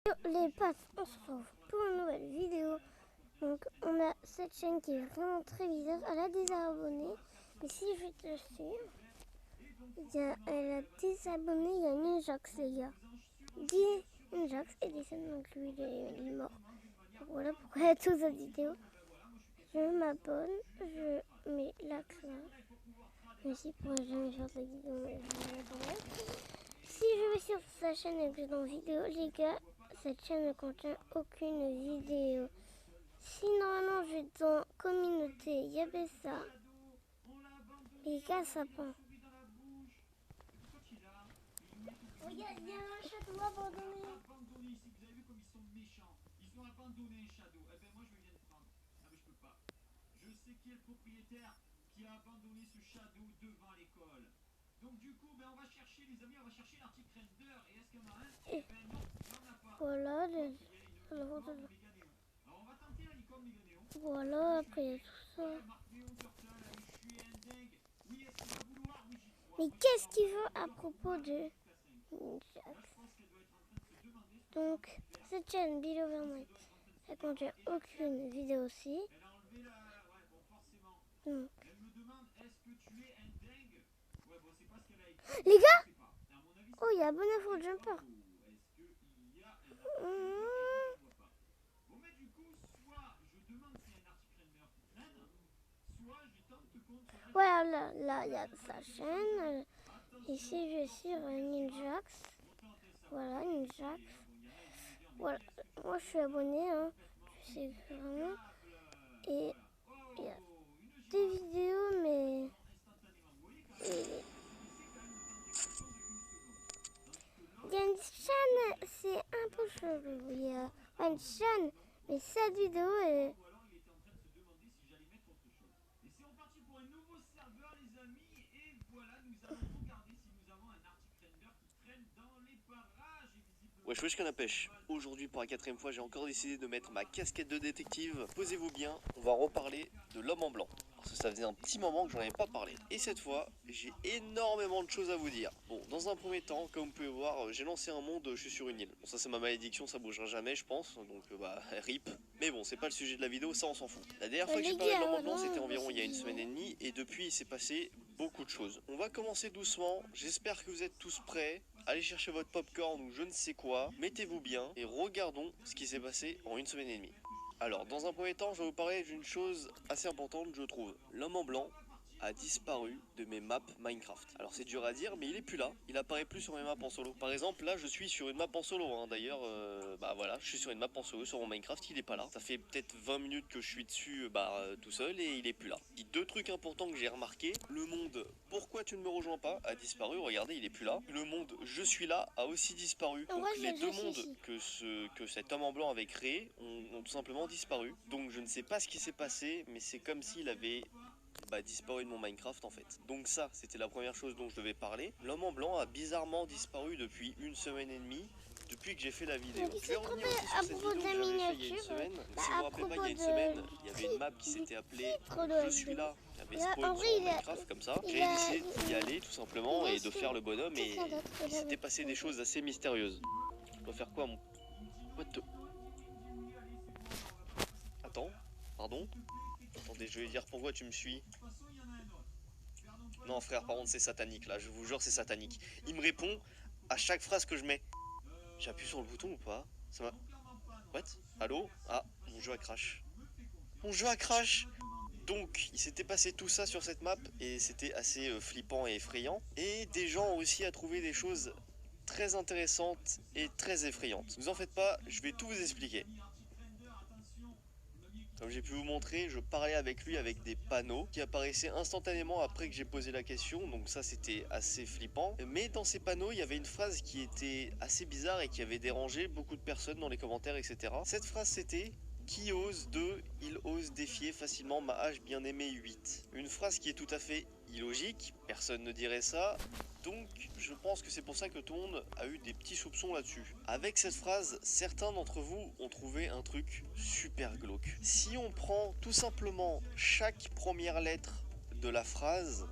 Les potes, on se retrouve pour une nouvelle vidéo. Donc on a cette chaîne qui est vraiment très bizarre. Elle a des abonnés, mais si je vais te suivre, elle a des abonnés. Il y a Ninjax, les gars. Ninjax est décédé, donc lui il est mort. Donc voilà pourquoi il y a toute cette vidéo. Je m'abonne, je mets la cloche. Mais si je pourrais jamais faire cette vidéo, mais je vais quand même. Si je vais sur sa chaîne et que dans vidéo, les gars, cette chaîne ne contient aucune vidéo. Si normalement je vais dans communauté, il y avait ça. Les gars, ça prend. Regarde, il y a un château abandonné. Vous avez vu comme ils sont méchants. Ils ont abandonné un château. Eh ben moi je viens de prendre. Ah mais je peux pas. Je sais qui est le propriétaire qui a abandonné ce château devant l'école. Donc du coup, ben on va chercher les amis, on va chercher l'article render. Et est-ce qu'il y en a un? Eh ben non, il n'y en a pas. Voilà, Alors on va tenter la licorne méganéon. voilà, après il y a tout ça. Mais qu'est-ce qu'il veut à propos de Ninjax? Donc, cette chaîne Below Overnight, elle contient aucune vidéo aussi. Donc. Les gars! Oh, il y a Bonafo Jumper. Voilà, là, il y a sa chaîne. Ici, je suis sur Ninjax. Voilà, Ninjax. Voilà, moi je suis abonné, hein. Je sais vraiment. Et il y a des vidéos, mais il y a une chaîne, c'est un peu chelou. Il y a une chaîne, mais cette vidéo est. Wesh canne à pêche. Aujourd'hui pour la 4e fois j'ai encore décidé de mettre ma casquette de détective. Posez-vous bien, on va reparler de l'homme en blanc. Parce que ça faisait un petit moment que j'en avais pas parlé. Et cette fois, j'ai énormément de choses à vous dire. Bon, dans un premier temps, comme vous pouvez voir, j'ai lancé un monde, je suis sur une île. Bon, ça c'est ma malédiction, ça bougera jamais je pense. Donc rip. Mais bon, c'est pas le sujet de la vidéo, ça on s'en fout. La dernière fois que j'ai parlé de l'homme en blanc, c'était environ il y a une semaine et demie. Et depuis il s'est passé beaucoup de choses. On va commencer doucement, j'espère que vous êtes tous prêts. Allez chercher votre popcorn ou je ne sais quoi, mettez-vous bien et regardons ce qui s'est passé en une semaine et demie. Alors, dans un premier temps, je vais vous parler d'une chose assez importante, je trouve. L'homme en blanc a disparu de mes maps Minecraft. Alors c'est dur à dire, mais il est plus là. Il apparaît plus sur mes maps en solo. Par exemple, là, je suis sur une map en solo. Hein. D'ailleurs, voilà, je suis sur une map en solo sur mon Minecraft. Il est pas là. Ça fait peut-être 20 minutes que je suis dessus, tout seul et il est plus là. Et deux trucs importants que j'ai remarqué. Le monde pourquoi tu ne me rejoins pas a disparu. Regardez, il est plus là. Le monde je suis là a aussi disparu. Donc les deux mondes que cet homme en blanc avait créé ont tout simplement disparu. Donc je ne sais pas ce qui s'est passé, mais c'est comme s'il avait disparu de mon Minecraft en fait. Donc ça, c'était la première chose dont je devais parler. L'homme en blanc a bizarrement disparu depuis une semaine et demie, depuis que j'ai fait la vidéo. Je vais revenir aussi sur cette vidéo que j'avais fait il y a une semaine. Si vous vous rappelez pas, il y a une semaine, il y avait une map qui s'était appelée Je suis là, qui avait spawn sur Minecraft comme ça. J'ai décidé d'y aller tout simplement et de faire le bonhomme et il s'était passé des choses assez mystérieuses. Je dois faire quoi mon... What the... Attends, pardon. Attendez, je vais dire pourquoi tu me suis. Non frère, par contre c'est satanique là, je vous jure c'est satanique. Il me répond à chaque phrase que je mets. J'appuie sur le bouton ou pas? Ça m'a... What? Allô? Ah, mon jeu a crash. Mon jeu a crash! Donc, il s'était passé tout ça sur cette map et c'était assez flippant et effrayant. Et des gens ont aussi à trouver des choses très intéressantes et très effrayantes. Ne vous en faites pas, je vais tout vous expliquer. Comme j'ai pu vous montrer, je parlais avec lui avec des panneaux qui apparaissaient instantanément après que j'ai posé la question, donc ça c'était assez flippant. Mais dans ces panneaux, il y avait une phrase qui était assez bizarre et qui avait dérangé beaucoup de personnes dans les commentaires, etc. Cette phrase c'était « Qui ose 2, il ose défier facilement ma hache bien-aimée 8 ». Une phrase qui est tout à fait illogique, personne ne dirait ça. Donc je pense que c'est pour ça que tout le monde a eu des petits soupçons là-dessus. Avec cette phrase, certains d'entre vous ont trouvé un truc super glauque. Si on prend tout simplement chaque première lettre de la phrase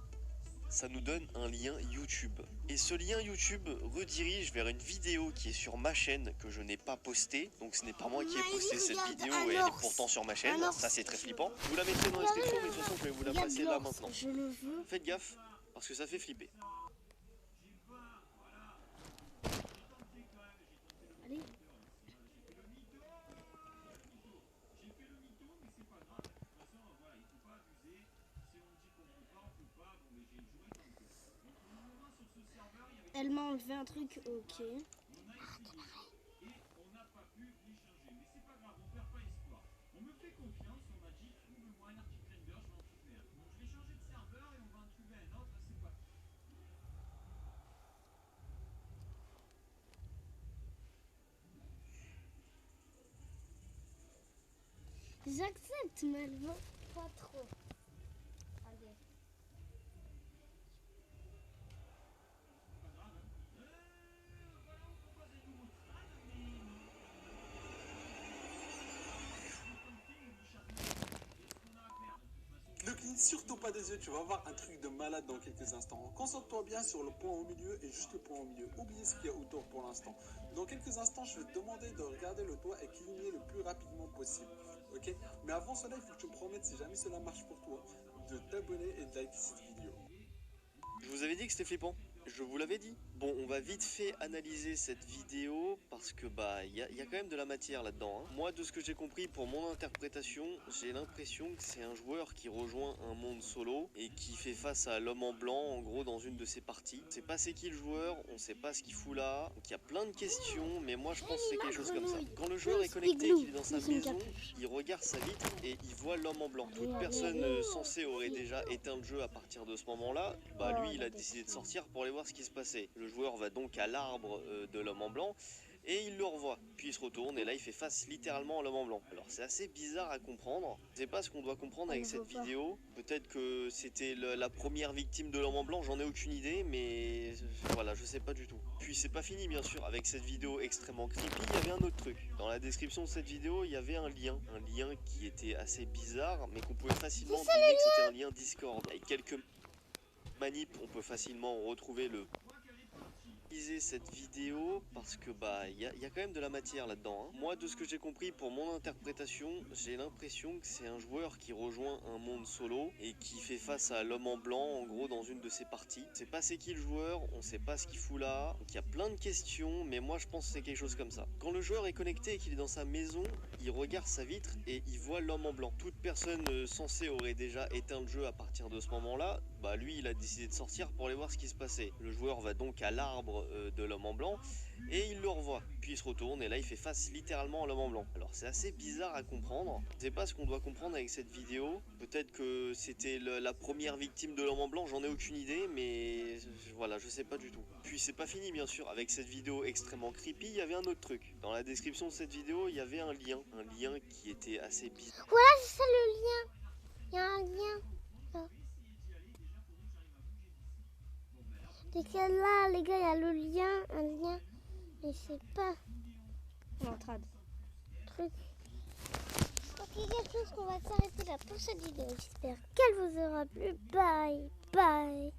ça nous donne un lien YouTube. Et ce lien YouTube redirige vers une vidéo qui est sur ma chaîne que je n'ai pas postée. Donc ce n'est pas moi qui ai posté cette vidéo et elle est pourtant sur ma chaîne. Ça c'est très flippant. Je vous la mettrai dans la description, mais de toute façon je vais vous la passer là maintenant. Je le veux. Faites gaffe parce que ça fait flipper. Allez. Elle m'a enlevé un truc, ok. On me fait confiance, on m'a dit trouve-moi un article Render, je vais en trouver un. Donc je vais changer de serveur et on va en trouver un autre, c'est pas. J'accepte, mais elle veut pas trop. Allez. Ne cligne surtout pas des yeux, tu vas voir un truc de malade dans quelques instants. Concentre-toi bien sur le point au milieu et juste le point au milieu. Oublie ce qu'il y a autour pour l'instant. Dans quelques instants, je vais te demander de regarder le toit et cligner le plus rapidement possible. Ok? Mais avant cela, il faut que tu me promettes, si jamais cela marche pour toi, de t'abonner et de liker cette vidéo. Je vous avais dit que c'était flippant. Je vous l'avais dit. Bon, on va vite fait analyser cette vidéo parce que bah il y a quand même de la matière là-dedans. Hein. Moi, de ce que j'ai compris pour mon interprétation, j'ai l'impression que c'est un joueur qui rejoint un monde solo et qui fait face à l'homme en blanc, en gros, dans une de ses parties. On sait pas c'est qui le joueur, on sait pas ce qu'il fout là. Donc il y a plein de questions, mais moi je pense que c'est quelque chose comme ça. Quand le joueur est connecté et qu'il est dans sa maison, il regarde sa vitre et il voit l'homme en blanc. Toute personne censée aurait déjà éteint le jeu à partir de ce moment-là. Bah lui, il a décidé de sortir pour aller voir ce qui se passait. Le joueur va donc à l'arbre de l'homme en blanc et il le revoit. Puis il se retourne et là il fait face littéralement à l'homme en blanc. Alors c'est assez bizarre à comprendre. Je sais pas ce qu'on doit comprendre avec cette vidéo. Peut-être que c'était la première victime de l'homme en blanc, j'en ai aucune idée, mais voilà, je sais pas du tout. Puis c'est pas fini bien sûr. Avec cette vidéo extrêmement creepy, il y avait un autre truc. Dans la description de cette vidéo, il y avait un lien qui était assez bizarre, mais qu'on pouvait facilement deviner que c'était un lien Discord. Avec quelques manip, on peut facilement retrouver le cette vidéo parce que bah il y a quand même de la matière là-dedans. Hein. Moi, de ce que j'ai compris pour mon interprétation, j'ai l'impression que c'est un joueur qui rejoint un monde solo et qui fait face à l'homme en blanc, en gros, dans une de ses parties. On sait pas c'est qui le joueur, on sait pas ce qu'il fout là. Donc il y a plein de questions, mais moi je pense que c'est quelque chose comme ça. Quand le joueur est connecté et qu'il est dans sa maison, il regarde sa vitre et il voit l'homme en blanc. Toute personne censée aurait déjà éteint le jeu à partir de ce moment-là. Bah lui, il a décidé de sortir pour aller voir ce qui se passait. Le joueur va donc à l'arbre de l'homme en blanc et il le revoit. Puis il se retourne et là il fait face littéralement à l'homme en blanc. Alors c'est assez bizarre à comprendre. Je sais pas ce qu'on doit comprendre avec cette vidéo. Peut-être que c'était la première victime de l'homme en blanc, j'en ai aucune idée, mais voilà, je sais pas du tout. Puis c'est pas fini bien sûr. Avec cette vidéo extrêmement creepy, il y avait un autre truc. Dans la description de cette vidéo, il y avait un lien qui était assez bizarre. Voilà, c'est ça le lien. Il y a un lien. Là. Là, les gars, il y a le lien, un lien. Mais c'est pas. L'entrade. Truc. Ok, quelque chose qu'on va s'arrêter là pour cette vidéo. J'espère qu'elle vous aura plu. Bye, bye.